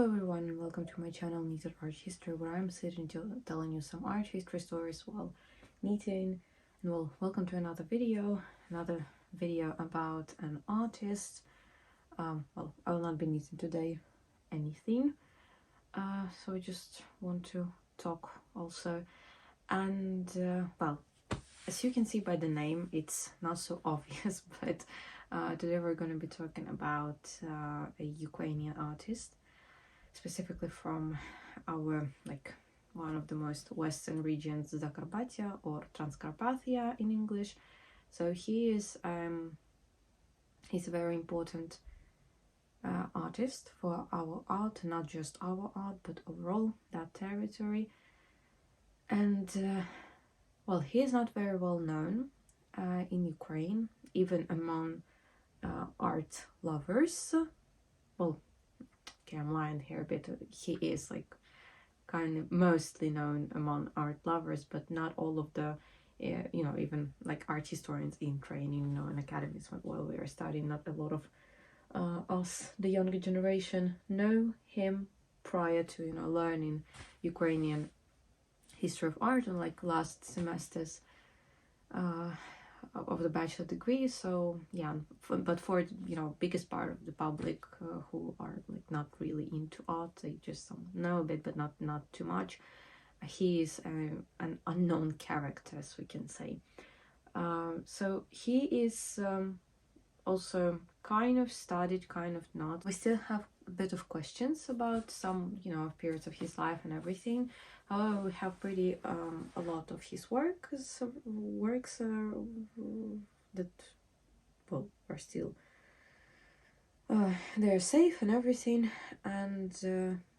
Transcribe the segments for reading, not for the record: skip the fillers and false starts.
everyone, and welcome to my channel Knitted Art History, where I'm sitting telling you some art history stories while knitting. And well, welcome to another video about an artist. Well, I will not be knitting today anything, so I just want to talk also. And well, as you can see by the name, it's not so obvious, but today we're going to be talking about a Ukrainian artist, specifically from our one of the most western regions, Zakarpattia, or Transcarpathia in English. So he's a very important artist for our art, not just our art but overall that territory. And well, he is not very well known in Ukraine, even among art lovers. Well, okay, I'm lying here a bit. He is kind of mostly known among art lovers, but not all of the even art historians in training, in academies while we are studying. Not a lot of us, the younger generation, know him prior to learning Ukrainian history of art and last semesters of the bachelor degree. So yeah, but for biggest part of the public who are not really into art, they just know a bit but not too much, he is an unknown character, as we can say. So he is also kind of studied, kind of not. We still have a bit of questions about some periods of his life and everything. However, we have pretty a lot of his works that are still they're safe and everything. And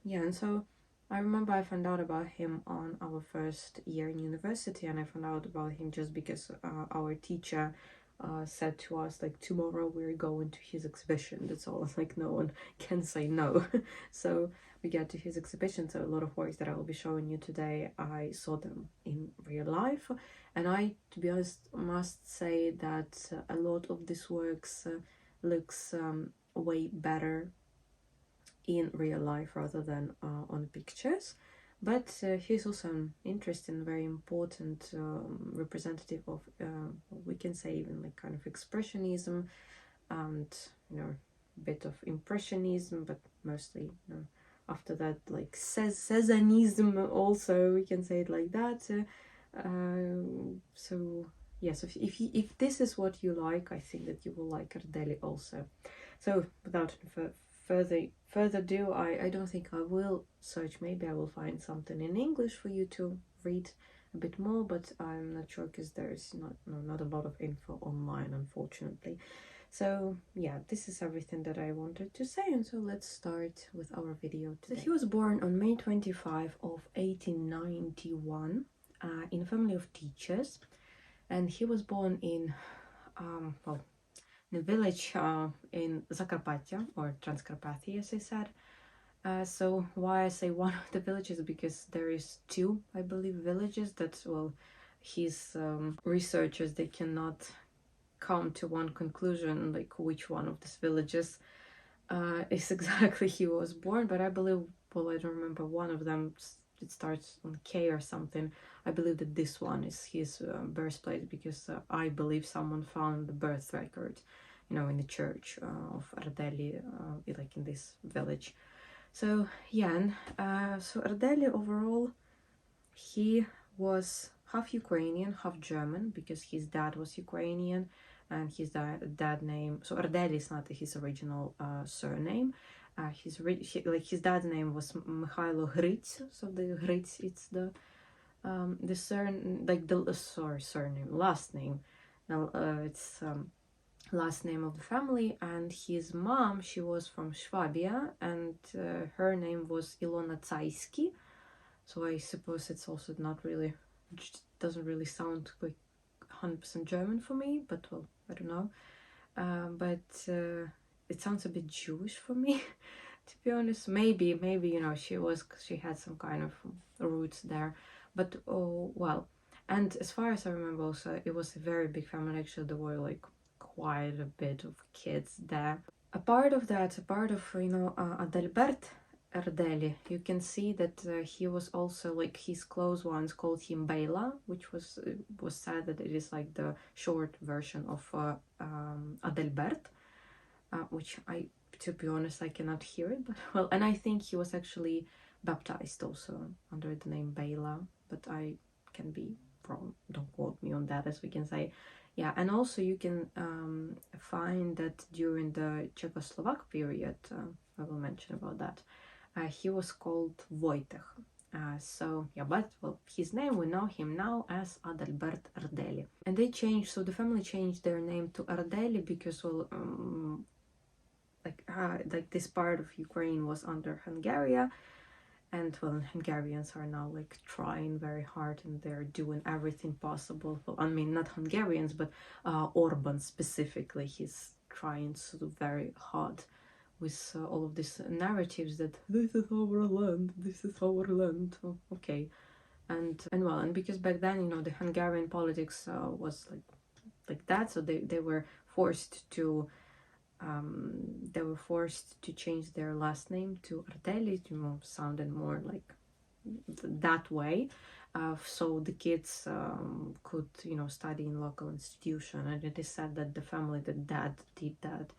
yeah, and so I remember I found out about him on our first year in university, and I found out about him just because our teacher said to us, tomorrow we're going to his exhibition. That's all. No one can say no. So we get to his exhibition. So a lot of works that I will be showing you today, I saw them in real life, and I, to be honest, must say that a lot of these works looks way better in real life rather than on pictures. But he's also an interesting, very important representative of, we can say, even kind of expressionism and a bit of impressionism, but mostly after that Cézanism also, we can say it like that. So yes, if this is what you like, I think that you will like Erdeli also. So without further ado, I don't think I will search. Maybe I will find something in English for you to read a bit more, but I'm not sure because there's not a lot of info online, unfortunately. So yeah, this is everything that I wanted to say, and so let's start with our video today. So he was born on May 25 of 1891 in a family of teachers, and he was born in the village in Zakarpattia, or Transcarpathia, as I said. So why I say one of the villages, because there is two, I believe, villages that, well, his researchers, they cannot come to one conclusion, which one of these villages is exactly he was born. But I believe, well, I don't remember, one of them, it starts on K or something. I believe that this one is his birthplace, because I believe someone found the birth record, in the church of Erdeli, in this village. So yeah, and so Erdeli overall, he was half Ukrainian, half German, because his dad was Ukrainian, and his dad name. So Erdeli is not his original surname. His dad's name was Mikhailo Hryts, so the Hryts, it's the last name. Now it's last name of the family. And his mom, she was from Swabia, and her name was Ilona Tsayski. So I suppose it's also not really, doesn't really sound like 100% German for me, but well, I don't know. But it sounds a bit Jewish for me, to be honest. Maybe she had some kind of roots there. But oh well. And as far as I remember, also it was a very big family. Actually, there were quite a bit of kids there. A part of ADALBERT Erdeli, you can see that he was also, like, his close ones called him Bela, which was said that it is like the short version of Adalbert, which to be honest, I cannot hear it, but well, and I think he was actually baptized also under the name Bela, but I can be wrong, don't quote me on that, as we can say. Yeah, and also you can find that during the Czechoslovak period, I will mention about that, he was called Wojtek. So yeah, but well, his name, we know him now as Adalbert Erdeli. And they changed, so the family changed their name to Erdeli because, well, like this part of Ukraine was under Hungary, and well, Hungarians are now like trying very hard and they're doing everything possible. Well, I mean, not Hungarians, but Orban specifically, he's trying so very hard with all of these narratives that this is our land, this is our land. Oh, okay, and well, and because back then, you know, the Hungarian politics was like that, so they were forced to change their last name to Erdeli to sound more like that way, so the kids could, you know, study in local institution. And it is said that the family, that dad did that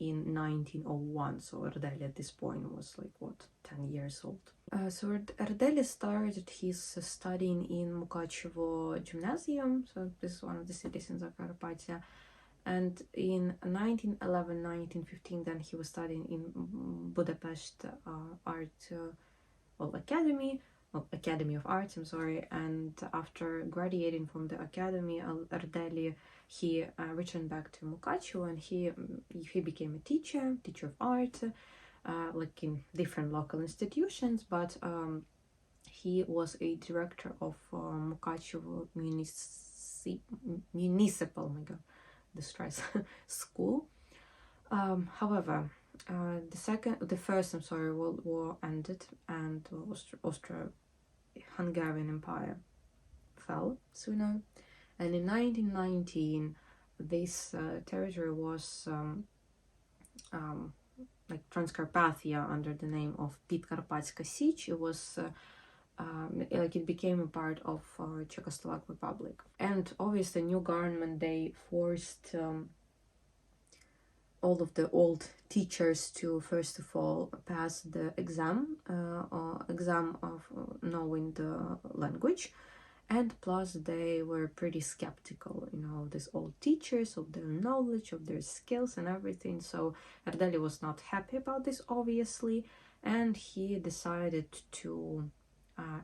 in 1901, so Erdeli at this point was like, what, 10 years old. So Erdeli started his studying in Mukachevo Gymnasium, so this is one of the cities in Zakarpattia. And in 1911-1915, then he was studying in Budapest Academy of Arts, I'm sorry. And after graduating from the academy, Erdeli, he returned back to Mukachevo, and he became a teacher of art, like in different local institutions, but he was a director of Mukachevo municipal, oh my god, the stress, school. However, the first World War ended, and Austro-Hungarian Empire fell sooner. And in 1919, this territory was like Transcarpathia under the name of Підкарпатська Січ. It was like it became a part of Czechoslovak Republic. And obviously, new government, they forced all of the old teachers to first of all pass the exam of knowing the language, and plus they were pretty skeptical, you know, these old teachers, of their knowledge, of their skills and everything. So Erdeli was not happy about this, obviously, and he decided to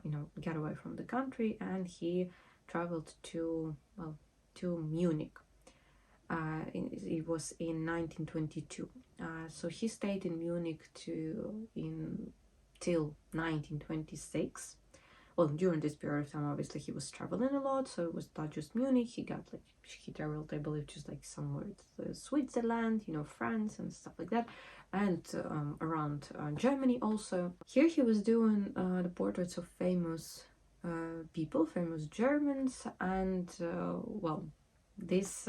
you know, get away from the country, and he traveled to Munich. It was in 1922. So he stayed in Munich till 1926. Well, during this period of time, obviously, he was traveling a lot, so it was not just Munich. He traveled, I believe, just like somewhere to Switzerland, you know, France and stuff like that, and around Germany also. Here he was doing the portraits of famous people, famous Germans, and well, this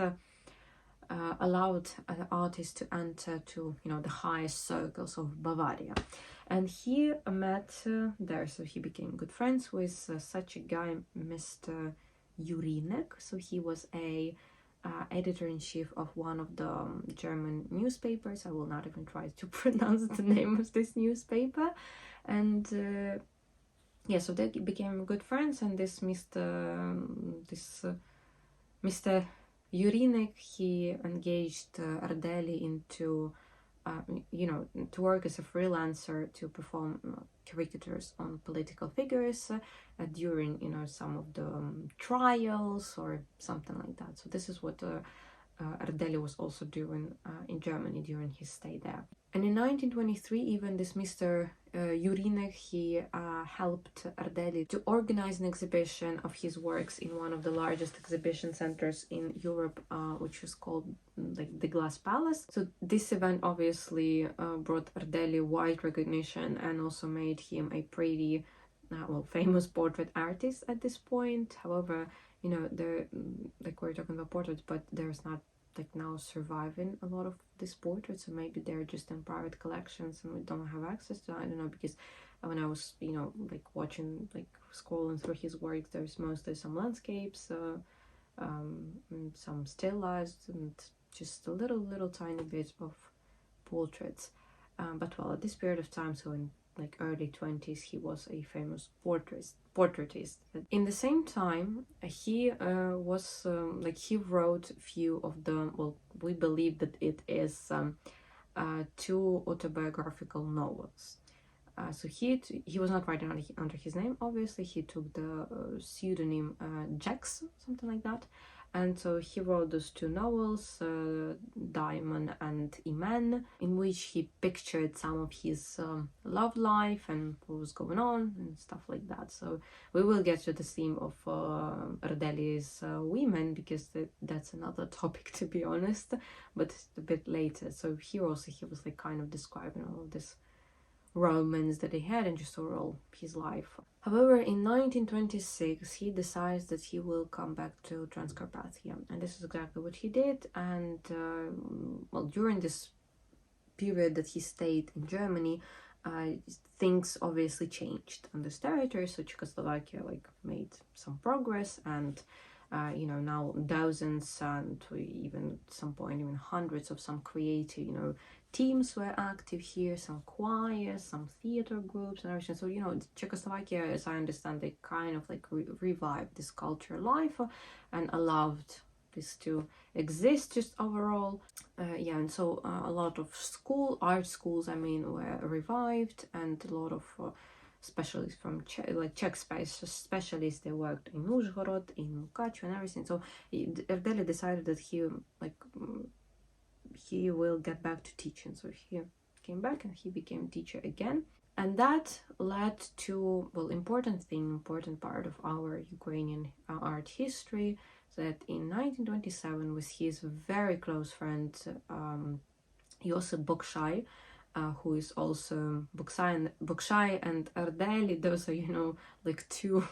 allowed artists to enter to, you know, the highest circles of Bavaria. And he met there, so he became good friends with such a guy, Mr. Jurinek. So he was a editor-in-chief of one of the German newspapers. I will not even try to pronounce the name of this newspaper. And yeah, so they became good friends, and this Mr. Jurinek, he engaged Erdeli into you know, to work as a freelancer to perform caricatures on political figures during, you know, some of the trials or something like that. So this is what Erdeli was also doing in Germany during his stay there. And in 1923, even this Mr. Jurinek, he helped Erdeli to organize an exhibition of his works in one of the largest exhibition centers in Europe, which is called like the Glass Palace. So this event obviously brought Erdeli wide recognition and also made him a pretty famous portrait artist at this point. However, you know, like we're talking about portraits, but there's like now surviving a lot of these portraits, so maybe they're just in private collections and we don't have access to, I don't know, because when I was, you know, like watching, like scrolling through his work, there's mostly some landscapes, and some still lifes, and just a little tiny bit of portraits. But well, at this period of time, so in like early 20s, he was a famous portraitist. In the same time, he was like he wrote a few of the, well, we believe that it is 2 autobiographical novels. So he was not writing under his name, obviously. He took the pseudonym Jax, something like that. And so he wrote those 2 novels, Diamond and Iman, in which he pictured some of his love life and what was going on and stuff like that. So we will get to the theme of Erdeli's women, because that's another topic, to be honest, but a bit later. So here also he was like kind of describing all of this romance that he had and just overall his life. However, in 1926 he decides that he will come back to Transcarpathia, and this is exactly what he did. And well, during this period that he stayed in Germany, things obviously changed on this territory. So Czechoslovakia like made some progress, and you know, now thousands and even at some point even hundreds of some creative, you know, teams were active here, some choirs, some theater groups and everything. So, you know, Czechoslovakia, as I understand, they kind of like revived this cultural life and allowed this to exist just overall. Yeah, and so a lot of art schools, I mean, were revived, and a lot of specialists from Czech specialists, they worked in Uzhhorod, in Mukachu and everything. So Erdeli decided that he will get back to teaching. So he came back and he became teacher again. And that led to, well, important part of our Ukrainian art history, that in 1927, with his very close friend Josip Bokshai, who is also Bokshai and Erdeli, those are, you know, like 2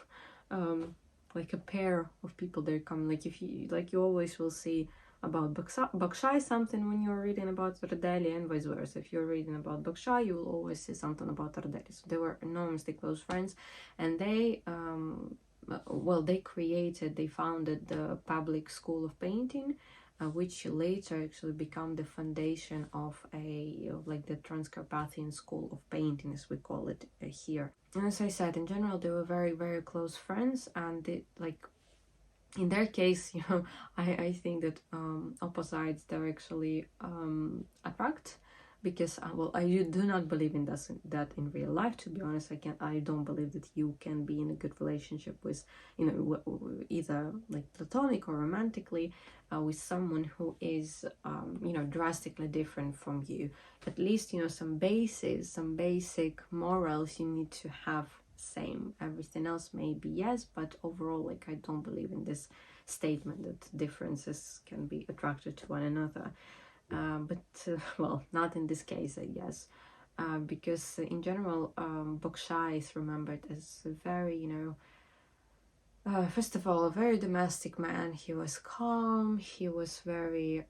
like a pair of people. They're coming, like, if you like, you always will see about Bokshai something when you're reading about Erdeli, and vice versa. If you're reading about Bokshai, you will always see something about Erdeli. So they were enormously close friends, and they well, they founded the public school of painting, which later actually became the foundation of like the Transcarpathian School of Painting, as we call it here. And as I said, in general, they were very close friends, and they, like, in their case, you know, I think that opposites, they're actually attract, because well, I do not believe in that in real life, to be honest. I don't believe that you can be in a good relationship with, you know, either like platonic or romantically, with someone who is you know, drastically different from you. At least, you know, some basic morals you need to have same. Everything else maybe yes, but overall, like, I don't believe in this statement that differences can be attracted to one another. But well, not in this case, I guess, because in general, Bokshai is remembered as a very, you know, first of all, a very domestic man. He was calm, he was very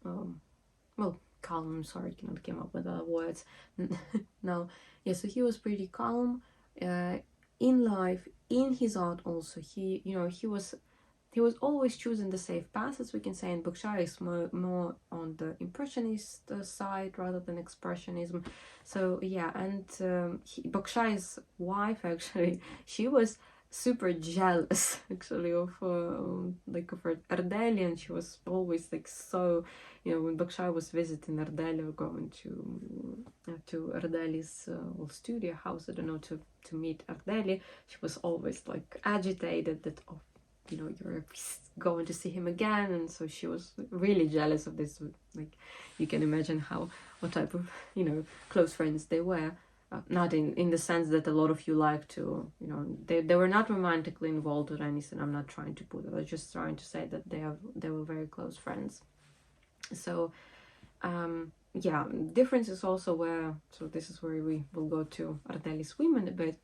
well, calm, I'm sorry, I cannot come up with other words. No, yeah, so he was pretty calm in life, in his art also. He, you know, he was always choosing the safe path, as we can say, and Bokshai is more on the impressionist side rather than expressionism. So yeah, and Bokshai's wife, actually, she was super jealous actually of like of Erdeli, and she was always like, so, you know, when Bokshai was visiting Erdeli or going to Erdeli's studio house, I don't know, to meet Erdeli, she was always like agitated that, oh, you know, you're going to see him again. And so she was really jealous of this. Like, you can imagine what type of, you know, close friends they were. Not in the sense that a lot of you like to, you know, they were not romantically involved or anything. I'm not trying to put it. I was just trying to say that they were very close friends. So yeah, differences also were, so this is where we will go to Erdeli's women a bit.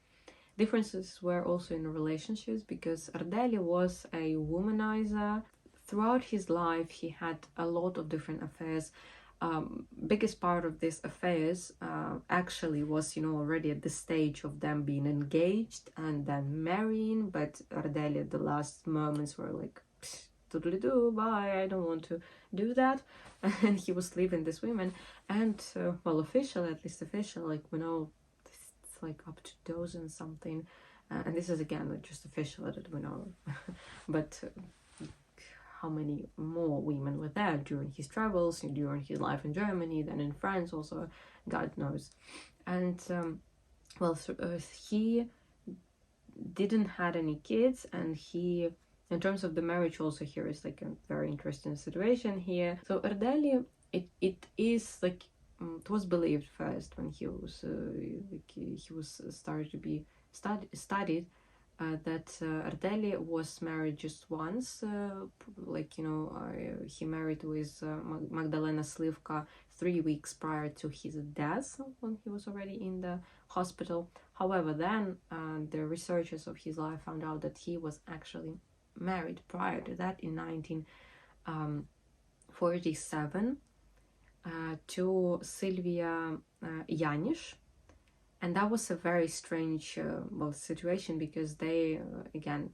Differences were also in relationships, because Erdeli was a womanizer. throughout his life he had a lot of different affairs. Biggest part of these affairs actually was, you know, already at the stage of them being engaged and then marrying, but Ardeli at the last moments were like, doodly-doo, bye, I don't want to do that. And he was leaving this women, and well, official, at least official, like we know it's like up to dozen something, and this is again like just official that we know. But how many more women were there during his travels, during his life in Germany, then in France also, God knows. And well, he didn't had any kids, and he, in terms of the marriage also, here is like a very interesting situation here. So Erdeli, it is like, it was believed first when he was started to be studied, that Erdeli was married just once, like, you know, he married with Magdalena Slivka 3 weeks prior to his death, when he was already in the hospital. However, then the researchers of his life found out that he was actually married prior to that in 1947 to Sylvia Janisch. And that was a very strange well, situation, because they again,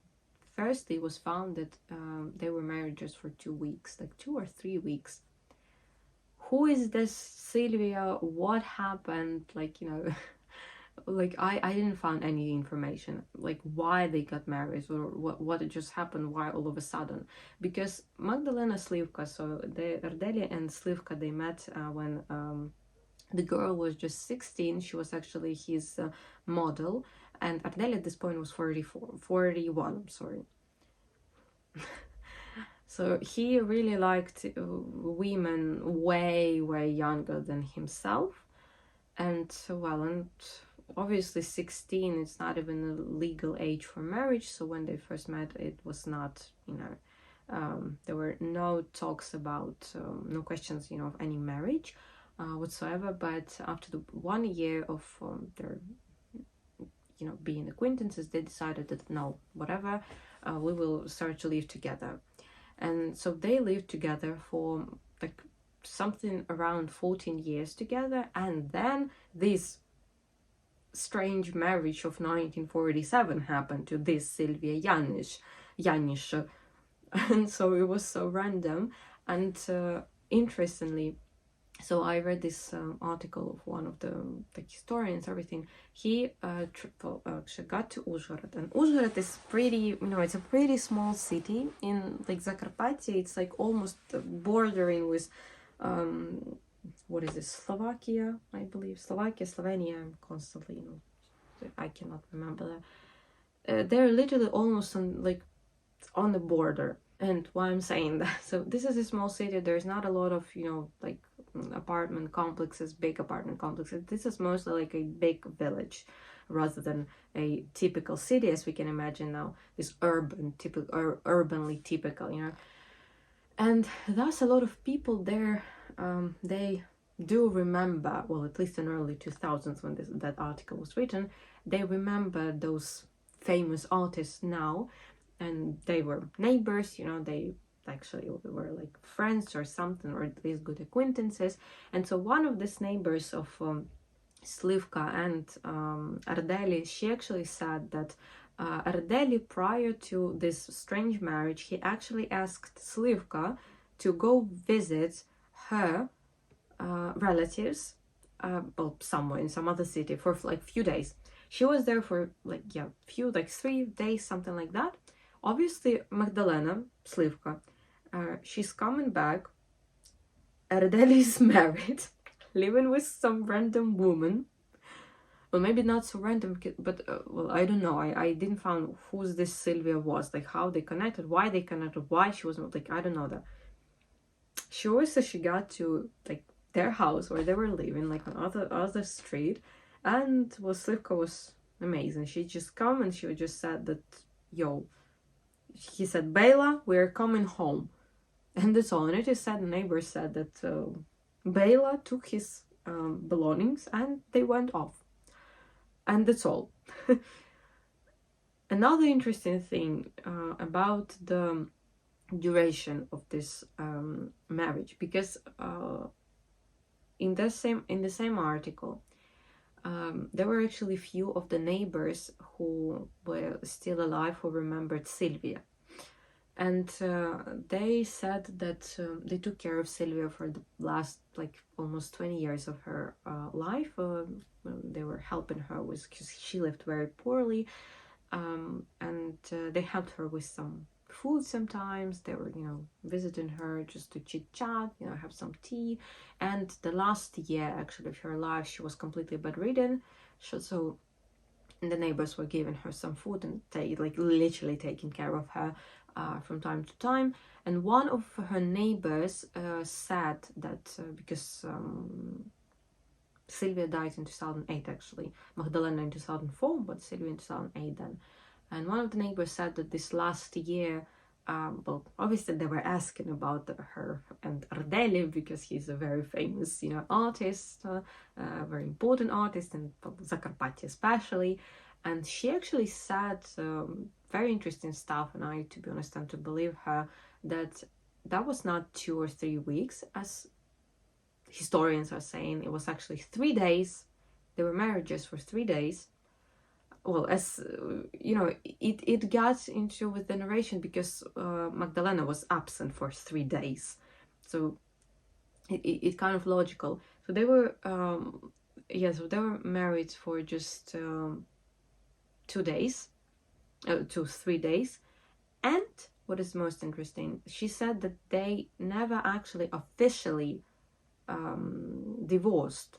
first it was found that they were married just for 2 weeks, like 2 or 3 weeks. Who is this Sylvia? What happened? Like, you know, like I didn't find any information like why they got married, or what just happened, why all of a sudden. Because Magdalena Slivka, so the Erdeli and Slivka, they met when the girl was just 16. She was actually his model, and Erdeli at this point was 41, I'm sorry. So he really liked women way younger than himself. And well, and obviously 16, it's not even a legal age for marriage. So when they first met, it was not, you know, there were no talks about, no questions, you know, of any marriage whatsoever. But after the 1 year of their, you know, being acquaintances, they decided that no, whatever, we will start to live together. And so they lived together for like something around 14 years together, and then this strange marriage of 1947 happened to this Sylvia Janisch. And so it was so random. And interestingly, so I read this article of one of the historians, everything. He actually got to Uzhhorod, and Uzhhorod is pretty, you know, it's a pretty small city in like Zakarpattia. It's like almost bordering with what is this, Slovakia, I believe. Slovenia, I'm constantly, you know, I cannot remember that. They're literally almost on like on the border. And why I'm saying that, so this is a small city, there's not a lot of, you know, like apartment complexes, big apartment complexes. This is mostly like a big village rather than a typical city as we can imagine now, this urban typical, or urbanly typical, you know. And thus a lot of people there, they do remember, well, at least in early 2000s when that article was written, they remember those famous artists now, and they were neighbors, you know, they actually were like friends or something, or at least good acquaintances. And so one of these neighbors of Slivka and Erdeli, she actually said that Erdeli, prior to this strange marriage, he actually asked Slivka to go visit her relatives, well, somewhere in some other city for like few days. She was there for like, yeah, few, like 3 days, something like that. Obviously, Magdalena Slivka, she's coming back. Erdeli is married, living with some random woman. Well, maybe not so random, but well, I don't know. I didn't find who this Sylvia was, like how they connected, why they connected, why she was not, like, I don't know that. She always said she got to like their house where they were living, like on other street, and well, Slivka was amazing. She just come and she just said that, yo, he said, Bela, we're coming home. And that's all. And it is said, the neighbor said that Bela took his belongings and they went off. And that's all. Another interesting thing about the duration of this marriage, because in the same article, there were actually few of the neighbors who were still alive who remembered Sylvia. And they said that they took care of Sylvia for the last like almost 20 years of her life. They were helping her with, because she lived very poorly, and they helped her with some food sometimes. They were, visiting her just to chit chat, have some tea. And the last year actually of her life, she was completely bedridden. So the neighbors were giving her some food, and they like literally taking care of her from time to time. And one of her neighbors said that because Sylvia died in 2008 actually, Magdalena in 2004, but Sylvia in 2008 then. And one of the neighbors said that this last year, well, obviously they were asking about her and Erdeli, because he's a very famous, artist, very important artist in Zakarpattia especially. And she actually said very interesting stuff, and I, to be honest, tend to believe her, that was not 2 or 3 weeks, as historians are saying. It was actually 3 days. They were married just for 3 days. Well, as it got into with the narration because Magdalena was absent for 3 days, so it kind of logical. So they were so they were married for just 2 days, 3 days. And what is most interesting, she said that they never actually officially divorced.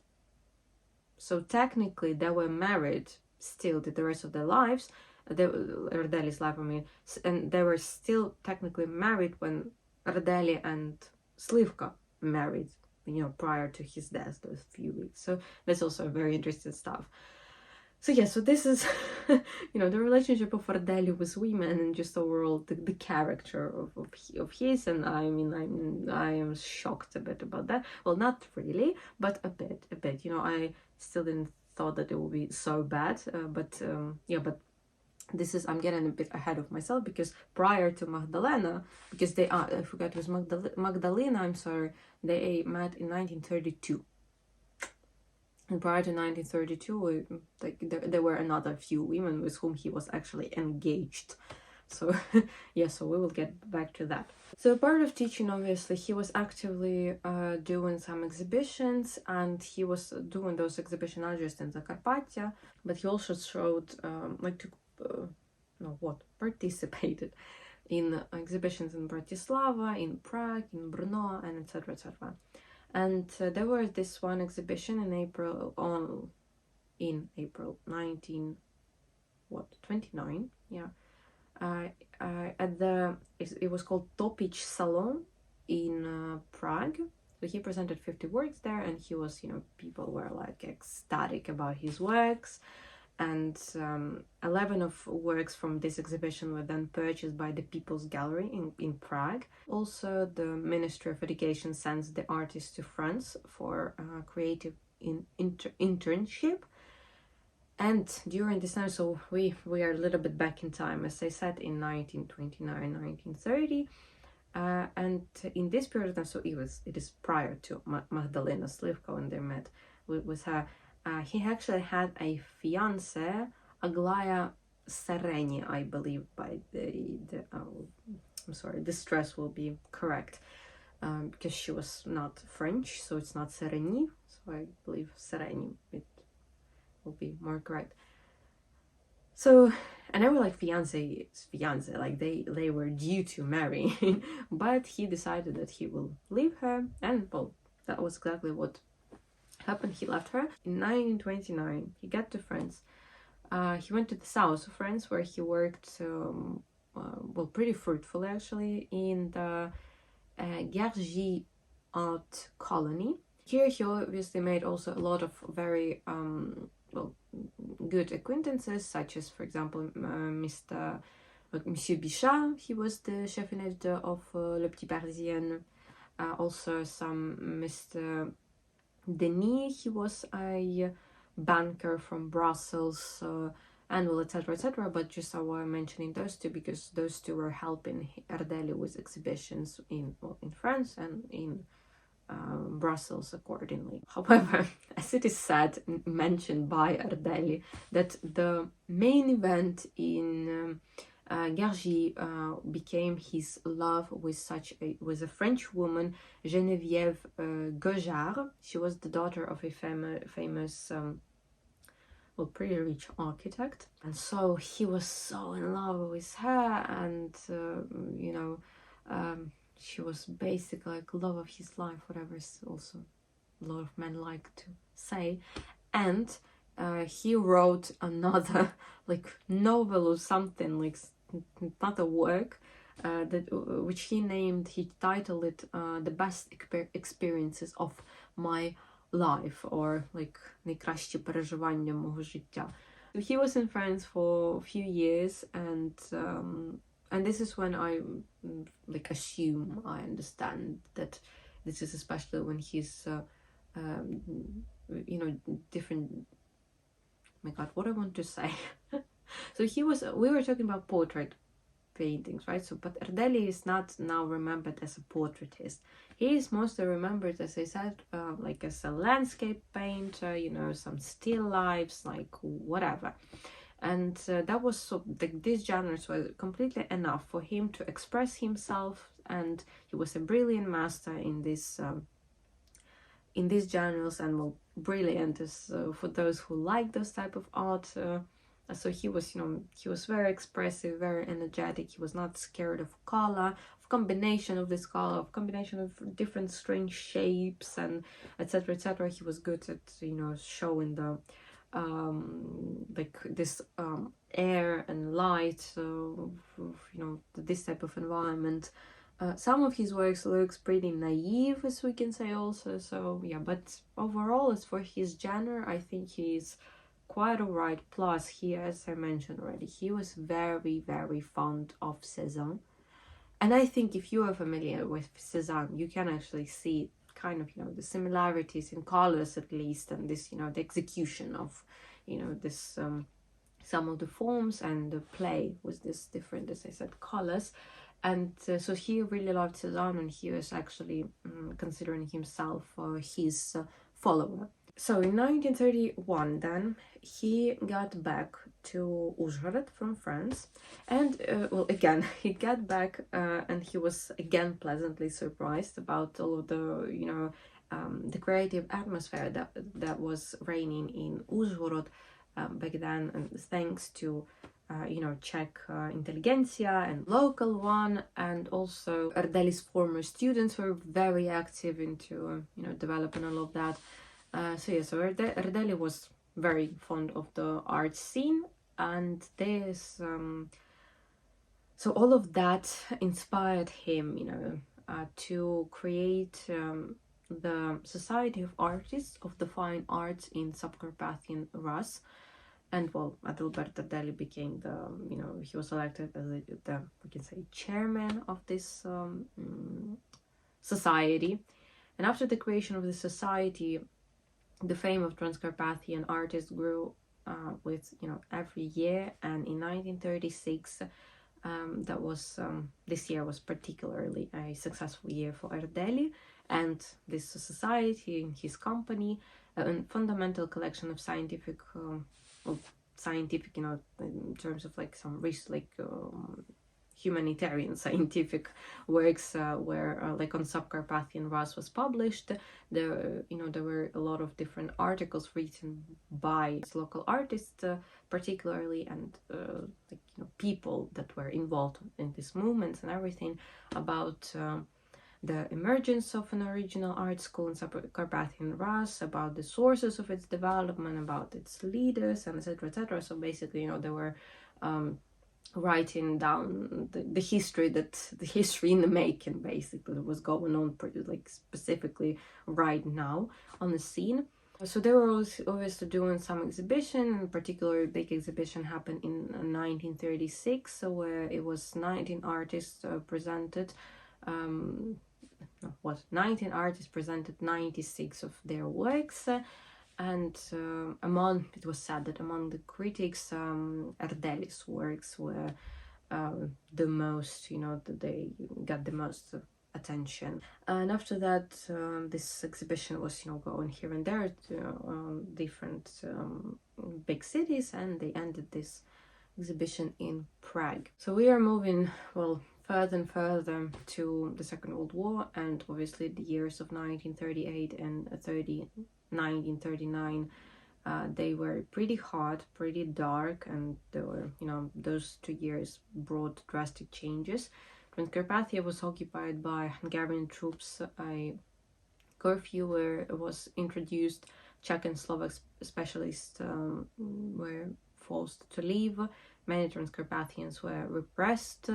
So technically they were married still the rest of their lives, Erdeli's life, I mean, and they were still technically married when Erdeli and Slivka married, prior to his death, those few weeks. So that's also very interesting stuff. So yeah, so this is, the relationship of Erdeli with women, and just overall the character of his. And I mean, I am shocked a bit about that. Well, not really, but a bit. I still didn't thought that it would be so bad, but this is, I'm getting a bit ahead of myself, because prior to Magdalena, because I forgot it was Magdalena, I'm sorry, they met in 1932. And prior to 1932, there were another few women with whom he was actually engaged. So yeah, so we will get back to that. So part of teaching, obviously, he was actively doing some exhibitions, and he was doing those exhibitions not just in Zakarpattia, but he also showed, participated in exhibitions in Bratislava, in Prague, in Brno, and etc. etc. And there was this one exhibition in April 1929, yeah. It was called Topic Salon in Prague. So he presented 50 works there, and he was, people were like ecstatic about his works. And 11 of works from this exhibition were then purchased by the People's Gallery in Prague. Also, the Ministry of Education sends the artist to France for creative internship. And during this time, so we are a little bit back in time, as I said, in 1929, 1930. And in this period of time, so it is prior to Magdalena Slivka, when they met with her. He actually had a fiancée, Aglaya Sereni, I believe, by I'm sorry, the stress will be correct, because she was not French, so it's not Sereni, so I believe Sereni, it will be more correct. So, and they were like fiance, like they were due to marry, but he decided that he will leave her, and well, that was exactly what happened. He left her in 1929. He got to France. He went to the south of France, where he worked pretty fruitfully actually, in the Gargy art colony. Here he obviously made also a lot of very good acquaintances, such as, for example, Monsieur Bichat. He was the chef editor of Le Petit Parisien. Also some Mr. Denis, he was a banker from Brussels. and well, etc., etc. But just why I'm mentioning those two, because those two were helping Erdeli with exhibitions in, well, in France and in Brussels accordingly. However, as it is said, mentioned by Erdeli, that the main event in Gargi became his love with a French woman, Geneviève Gaujard. She was the daughter of a famous well, pretty rich architect, and so he was so in love with her, and you know, she was basically like love of his life, whatever is also a lot of men like to say. And he wrote another like novel or something, like not a work, which he titled it the best experiences of my life, or like найкращі переживання мого життя. He was in France for a few years, and this is when I like assume I understand that this is especially when he's you know, different. Oh my god, what I want to say. So we were talking about portrait paintings, right? So but Erdeli is not now remembered as a portraitist. He is mostly remembered, as I said, like as a landscape painter, you know, some still lifes, like whatever. And that was so, like, these genres were completely enough for him to express himself, and he was a brilliant master in these genres, and well, brilliant is for those who like those type of art. So he was, you know, he was very expressive, very energetic. He was not scared of color, of combination of this color, of combination of different strange shapes, and etc., etc. He was good at, you know, showing the like this air and light, you know, this type of environment. Some of his works looks pretty naive, as we can say also. So yeah, but overall, as for his genre, I think he's quite alright. Plus, he, as I mentioned already, he was very, very fond of Cézanne. And I think if you are familiar with Cézanne, you can actually see kind of, you know, the similarities in colors at least, and this, you know, the execution of, you know, this some of the forms and the play with this different, as I said, colors. And so he really loved Cézanne, and he was actually considering himself his follower. So in 1931, then, he got back to Uzhhorod from France, and well, again, he got back and he was again pleasantly surprised about all of the, you know, the creative atmosphere that was reigning in Uzhhorod back then, and thanks to you know, Czech intelligentsia and local one, and also Erdeli's former students were very active into you know, developing all of that. So yeah, so Erdeli was very fond of the art scene, and this so all of that inspired him, you know, to create the Society of Artists of the Fine Arts in Subcarpathian Rus. And well, ADALBERT ERDELI became the, you know, he was elected as the, we can say, chairman of this society. And after the creation of the society, the fame of Transcarpathian artists grew with, you know, every year. And in 1936, that was this year was particularly a successful year for Erdeli and this society and his company, a fundamental collection of scientific, you know, in terms of like some like humanitarian scientific works where like on Subcarpathian Rus was published. There, you know, there were a lot of different articles written by local artists particularly, and like, you know, people that were involved in these movements and everything, about the emergence of an original art school in Subcarpathian Rus, about the sources of its development, about its leaders, and etc., etc. So basically, you know, they were writing down the history in the making, basically, that was going on pretty, like, specifically right now on the scene. So they were obviously doing some exhibition. In particular, a big exhibition happened in 1936, so where it was 19 artists presented. 19 artists presented 96 of their works, And it was said that among the critics, Erdeli's works were the most, that they got the most attention. And after that, this exhibition was, going here and there to different big cities, and they ended this exhibition in Prague. So we are moving, well, further and further to the Second World War, and obviously the years of 1938 and 1939. They were pretty hard, pretty dark, and there were, those 2 years brought drastic changes. Transcarpathia was occupied by Hungarian troops. A curfew was introduced. Czech and Slovak specialists were forced to leave. Many Transcarpathians were repressed.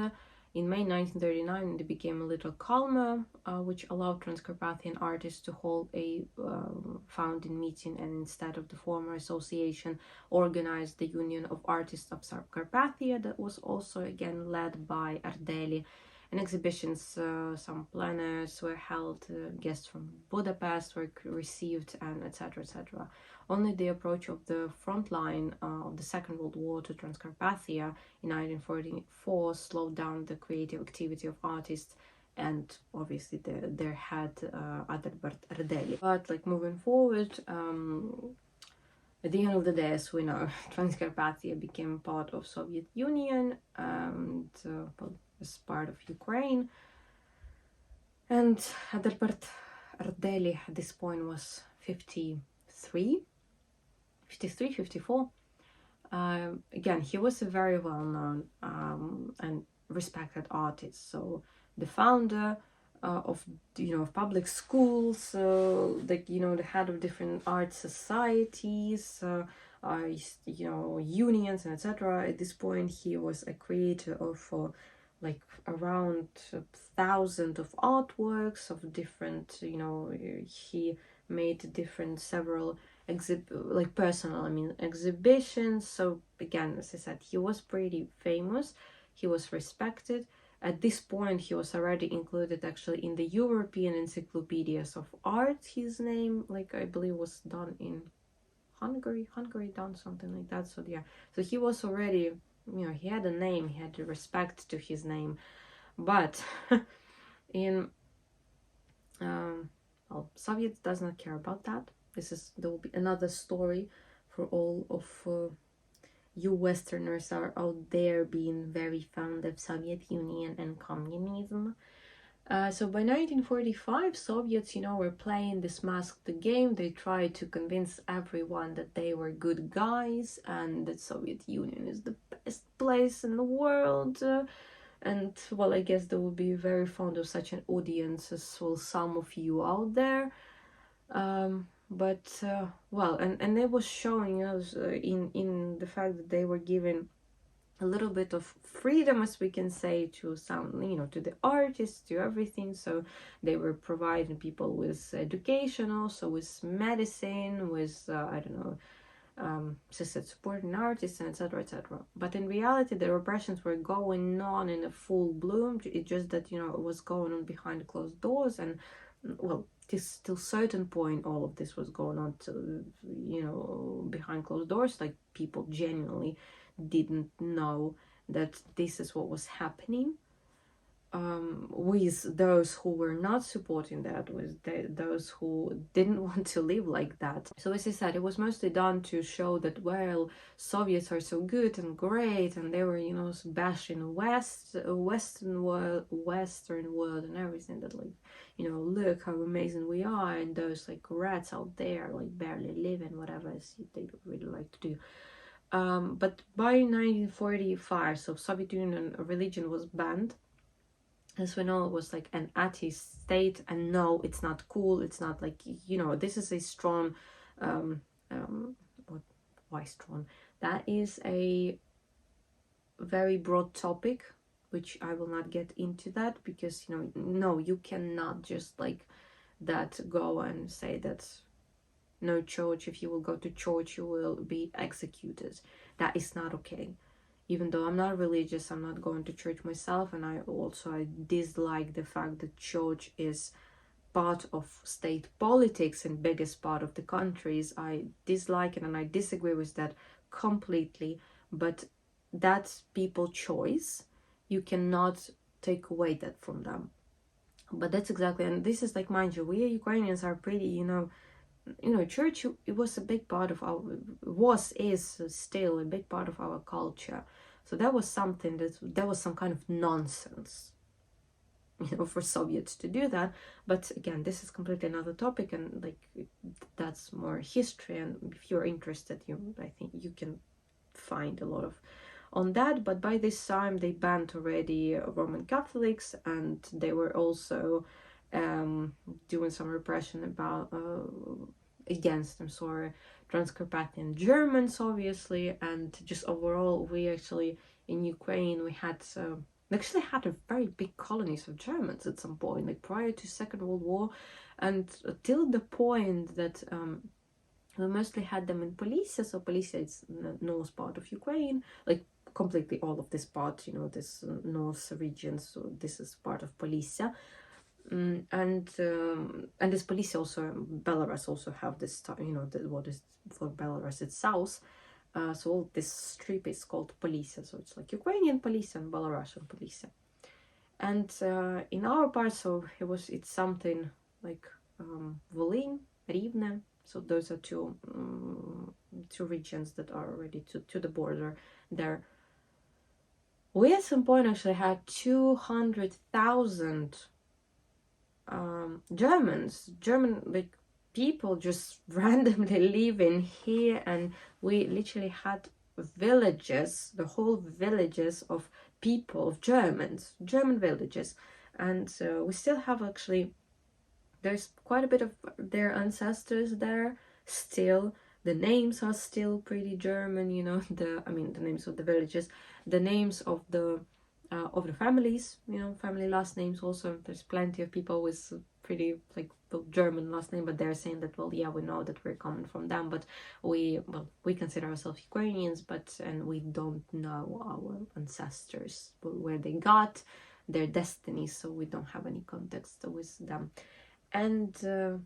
In May 1939, it became a little calmer, which allowed Transcarpathian artists to hold a founding meeting, and instead of the former association, organized the Union of Artists of Subcarpathia, that was also again led by Erdeli. And exhibitions, some plenaires were held, guests from Budapest were received, and etc. etc. Only the approach of the front line of the Second World War to Transcarpathia in 1944 slowed down the creative activity of artists, and obviously their head, Adalbert Erdeli. But like moving forward, at the end of the day, as we know, Transcarpathia became part of Soviet Union, and as part of Ukraine. And Adalbert Erdeli at this point was 53, 54. Again, he was a very well-known and respected artist. So the founder of public schools, the head of different art societies, unions, and etc. At this point, he was a creator of like around 1,000 of artworks of different, he made different several exhibitions. So again, as I said, he was pretty famous, he was respected. At this point, he was already included actually in the European encyclopedias of art. His name, I believe, was done in Hungary done something like that. So yeah, so he was already, he had a name, he had the respect to his name. But Soviets does not care about that. There will be another story for all of you Westerners are out there being very fond of Soviet Union and communism. So by 1945, Soviets, were playing this masked game. They tried to convince everyone that they were good guys and that Soviet Union is the best place in the world. And, well, I guess they will be very fond of such an audience as, well, some of you out there. Well, and it was showing us in the fact that they were given a little bit of freedom, as we can say, to some, to the artists, to everything. So they were providing people with education, also with medicine, with supporting artists, and etc. etc. But in reality, the repressions were going on in a full bloom. It's just that it was going on behind closed doors, and well, till certain point, all of this was going on to behind closed doors. Like, people genuinely didn't know that this is what was happening, with those who were not supporting that, with those who didn't want to live like that. So as I said, it was mostly done to show that, well, Soviets are so good and great, and they were bashing Western world and everything, that look how amazing we are, and those rats out there barely living, whatever they really like to do. But by 1945, so Soviet Union religion was banned. As we know, it was an atheist state, and no, it's not cool. It's not this is a strong, why strong? That is a very broad topic, which I will not get into that, because no, you cannot just that go and say that no church, if you will go to church, you will be executed. That is not okay. Even though I'm not religious, I'm not going to church myself, and I dislike the fact that church is part of state politics in biggest part of the countries. I dislike it and I disagree with that completely, but that's people's choice. You cannot take away that from them. But that's exactly, and this is like, mind you, we Ukrainians are pretty, church, it was a big part of our, is still a big part of our culture. So that was something that was some kind of nonsense, for Soviets to do that. But again, this is completely another topic, and like, that's more history, and if you're interested, I think you can find a lot of on that. But by this time they banned already Roman Catholics, and they were also doing some repression about against, I'm sorry, Transcarpathian Germans, obviously. And just overall, we actually in Ukraine, we actually had a very big colonies of Germans at some point, like prior to Second World War, and till the point that we mostly had them in Polisia. So Polisia is the north part of Ukraine, like completely all of this part, this north region. So this is part of Polisia. And this Polisia also, Belarus also have this, what is for Belarus, it's south. So all this strip is called Polisia. So it's like Ukrainian Polisia and Belarusian Polisia. And in our part, so it's something like Volyn, Rivne. So those are two regions that are already to the border there. We at some point actually had 200,000 German like people just randomly living here, and we literally had villages, the whole villages of people, of German villages. And we still have actually, there's quite a bit of their ancestors there still. The names are still pretty German, the names of the villages, the names of the families, family last names also. There's plenty of people with pretty like German last name, but they're saying that, well, yeah, we know that we're coming from them, but we consider ourselves Ukrainians, and we don't know our ancestors, where they got their destinies, so we don't have any context with them. And so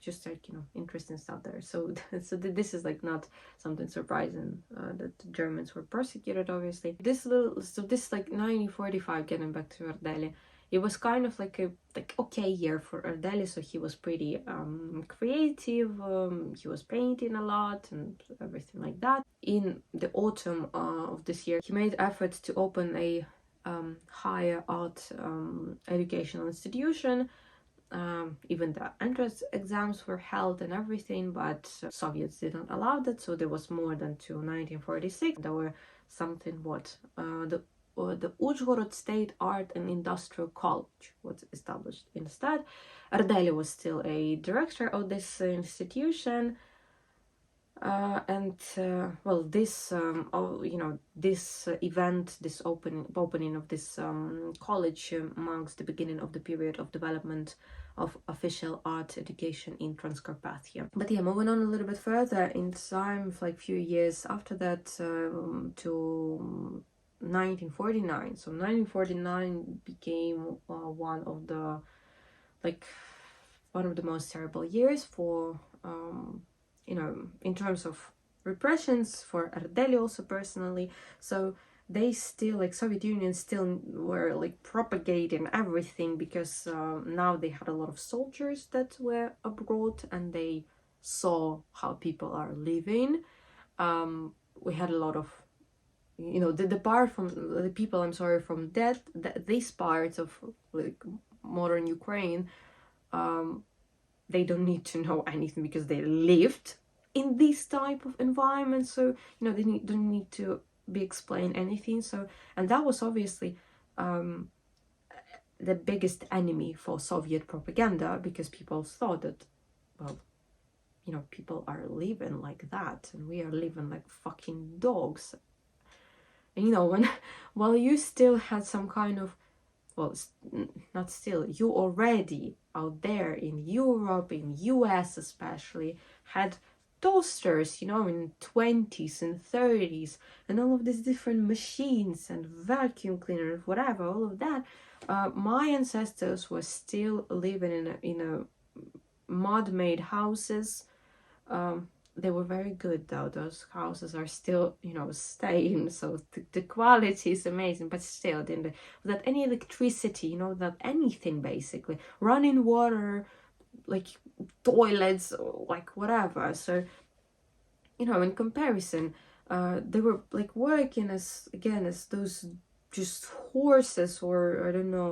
just like, interesting stuff there. So this is like not something surprising that the Germans were persecuted, obviously. This like 1945, getting back to Erdeli, it was kind of like a okay year for Erdeli. So he was pretty creative, he was painting a lot and everything like that. In the autumn of this year, he made efforts to open a higher art educational institution. Even the entrance exams were held and everything, but Soviets didn't allow that. So there was more than to 1946. There were something the Uzhhorod State Art and Industrial College was established instead. Erdeli was still a director of this institution. This event, this opening of this college marks the beginning of the period of development of official art education in Transcarpathia. But yeah, moving on a little bit further in time, like few years after that, to 1949. So 1949 became one of the most terrible years for in terms of repressions for Erdeli also personally. So they still, Soviet Union still were propagating everything, because now they had a lot of soldiers that were abroad and they saw how people are living. We had a lot of, the part from the people, I'm sorry, from these parts of modern Ukraine, they don't need to know anything because they lived in this type of environment. So they don't need to be explained anything. So, and that was obviously the biggest enemy for Soviet propaganda, because people thought that, well, people are living like that and we are living like fucking dogs. And while you still had some kind of, well, not still, you already out there in Europe, in US especially, had toasters, you know, in 20s and 30s, and all of these different machines and vacuum cleaners, whatever, all of that. My ancestors were still living in a mud-made houses. They were very good though. Those houses are still, you know, staying, so the quality is amazing, but still, without any electricity, you know, without anything, basically, running water, like toilets, like whatever. So, you know, in comparison, they were like working as those just horses, or I don't know,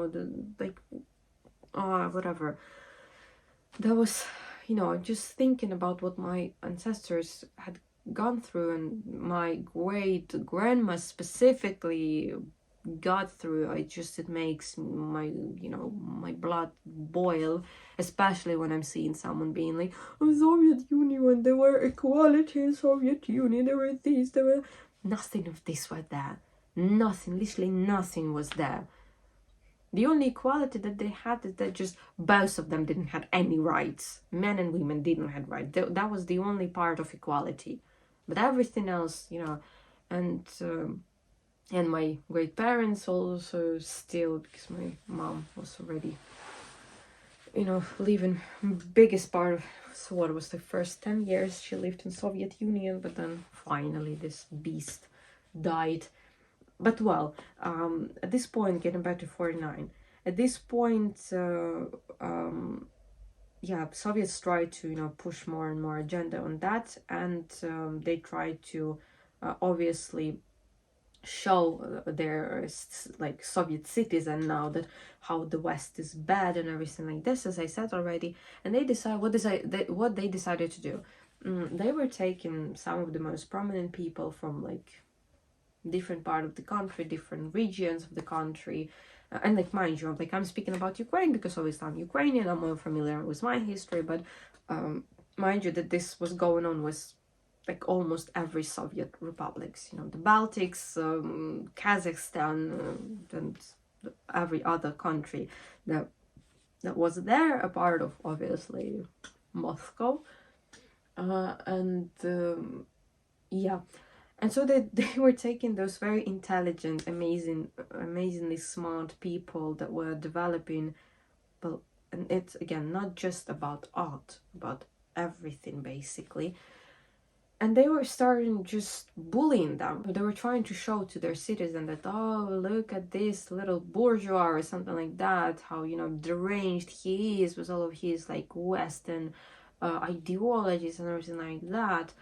whatever. That was, you know, just thinking about what my ancestors had gone through, and my great grandma specifically got through. It makes my, you know, my blood boil, especially when I'm seeing someone being like, oh, Soviet Union, there were equality in Soviet Union, there were these, there were nothing of this was there. Nothing, literally nothing was there. The only equality that they had is that just both of them didn't have any rights. Men and women didn't have rights. That was the only part of equality. But everything else, you know, and my great parents also still, because my mom was already, you know, living biggest part of, so what was the first 10 years she lived in Soviet Union, but then finally this beast died. But well, at this point, getting back to 49, at this point, yeah, Soviets tried to, you know, push more and more agenda on that, and they tried to obviously show their like Soviet citizen now that how the West is bad and everything like this, as I said already. And they decided what they decided to do. They were taking some of the most prominent people from like different part of the country, different regions of the country, and like, mind you, like, I'm speaking about Ukraine because obviously I'm Ukrainian, I'm more familiar with my history, but mind you that this was going on with like almost every Soviet republics, you know, the Baltics, Kazakhstan, and every other country that was there, a part of obviously Moscow, and yeah. And so they were taking those very intelligent, amazingly smart people that were developing, well, and it's again not just about art, about everything basically. And they were starting just bullying them. They were trying to show to their citizens that, oh, look at this little bourgeois or something like that, how, you know, deranged he is with all of his like Western ideologies and everything like that.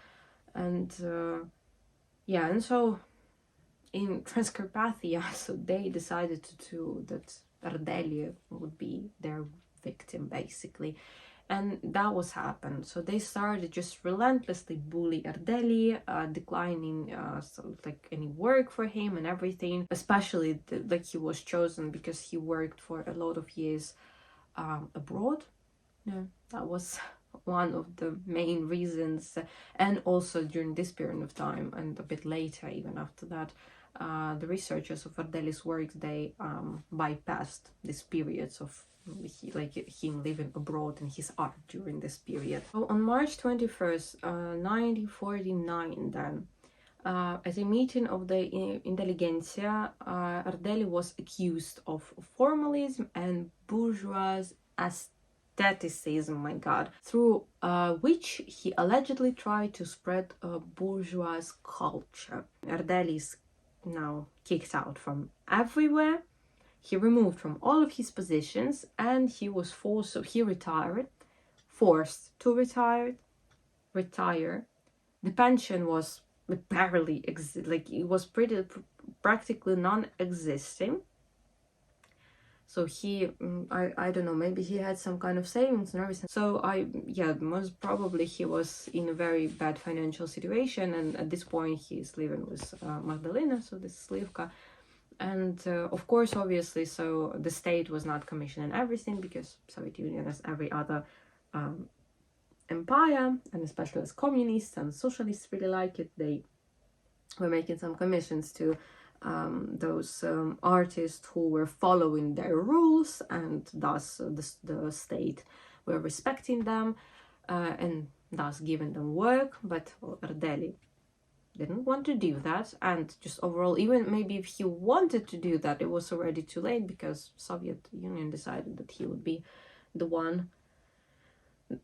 And yeah, and so in Transcarpathia, so they decided that Erdeli would be their victim, basically. And that was happened. So they started just relentlessly bully Erdeli, declining like any work for him and everything. Especially like he was chosen because he worked for a lot of years abroad. Yeah, that was one of the main reasons. And also during this period of time, and a bit later, even after that, the researchers of Erdeli's work, they bypassed these periods of him living abroad and his art during this period. So on March 21st, 1949, then, at a meeting of the intelligentsia, Erdeli was accused of formalism and bourgeois aestheticism, my god, through which he allegedly tried to spread a bourgeois culture. Erdeli is now kicked out from everywhere. He removed from all of his positions, and he was forced to retire. The pension was barely it was practically non-existing. So he, I don't know, maybe he had some kind of savings and everything. So yeah, most probably he was in a very bad financial situation, and at this point he's living with Magdalena, so this Slivka. And of course, obviously, so the state was not commissioning everything, because Soviet Union, as every other empire, and especially as communists and socialists really like it, they were making some commissions to those artists who were following their rules, and thus the state were respecting them. And thus giving them work. But well, Erdeli didn't want to do that, and just overall, even maybe if he wanted to do that, it was already too late, because Soviet Union decided that he would be the one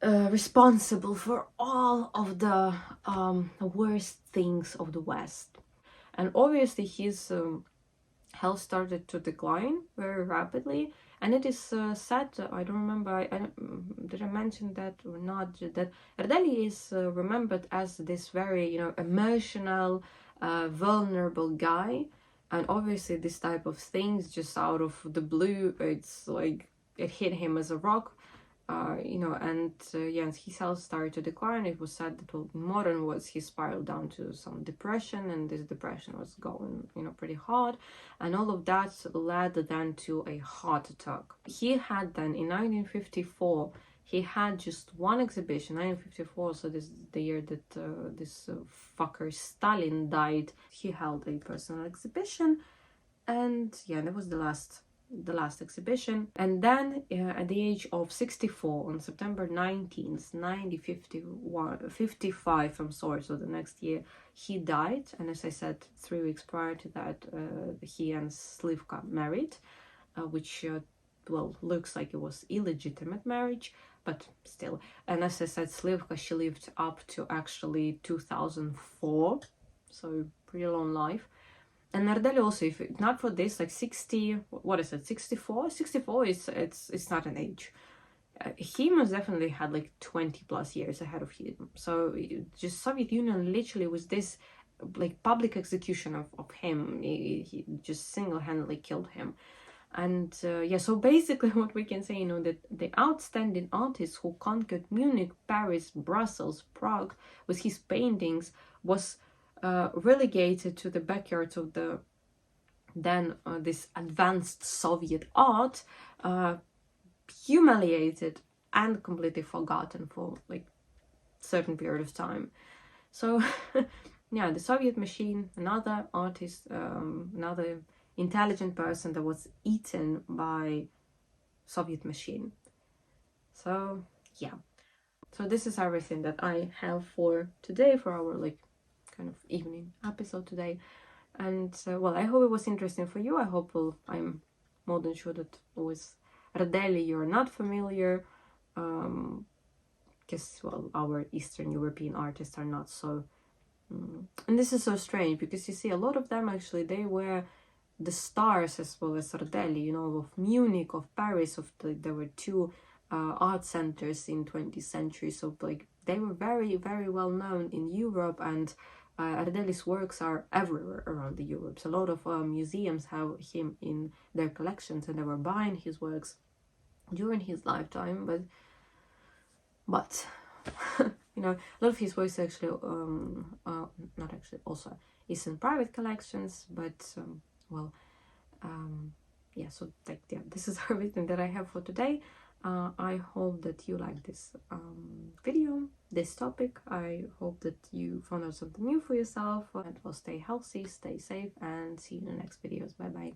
responsible for all of the worst things of the West. And obviously his health started to decline very rapidly, and it is said, I don't remember, did I mention that or not, that Erdeli is remembered as this very, you know, emotional, vulnerable guy. And obviously this type of things, just out of the blue, it's like it hit him as a rock. You know, and yeah, his health started to decline. It was said that, well, in modern words, he spiraled down to some depression, and this depression was going, you know, pretty hard, and all of that led then to a heart attack. He had then, in 1954, he had just one exhibition, 1954, so this is the year that this fucker Stalin died. He held a personal exhibition, and yeah, that was the last exhibition. And then at the age of 64, on September 19th, 1955, I'm sorry, so the next year, he died. And as I said, 3 weeks prior to that, he and Slivka married, which well, looks like it was illegitimate marriage, but still. And as I said, Slivka, she lived up to actually 2004, so pretty long life. And Erdeli also, if not for this, like 60, what is it, 64? 64 is, it's not an age. He most definitely had like 20 plus years ahead of him. So just Soviet Union literally was this like public execution of him. He just single-handedly killed him. And yeah, so basically what we can say, you know, that the outstanding artist who conquered Munich, Paris, Brussels, Prague with his paintings was relegated to the backyards of the then this advanced Soviet art, humiliated and completely forgotten for like certain period of time. So yeah, the Soviet machine, another artist, another intelligent person that was eaten by Soviet machine. So yeah, so this is everything that I have for today, for our like kind of evening episode today. And well, I hope it was interesting for you. I hope, well, I'm more than sure that with Erdeli you're not familiar, because well, our Eastern European artists are not so and this is so strange, because you see a lot of them actually, they were the stars as well as Erdeli, you know, of Munich, of Paris, there were 2 art centers in 20th century, so like they were very, very well known in Europe, and Erdeli's works are everywhere around the Europe. So a lot of museums have him in their collections, and they were buying his works during his lifetime. But you know, a lot of his works actually not actually, also is in private collections, but well, yeah, so like, yeah, this is everything that I have for today. I hope that you like this video, this topic. I hope that you found out something new for yourself, and will stay healthy, stay safe, and see you in the next videos. Bye bye.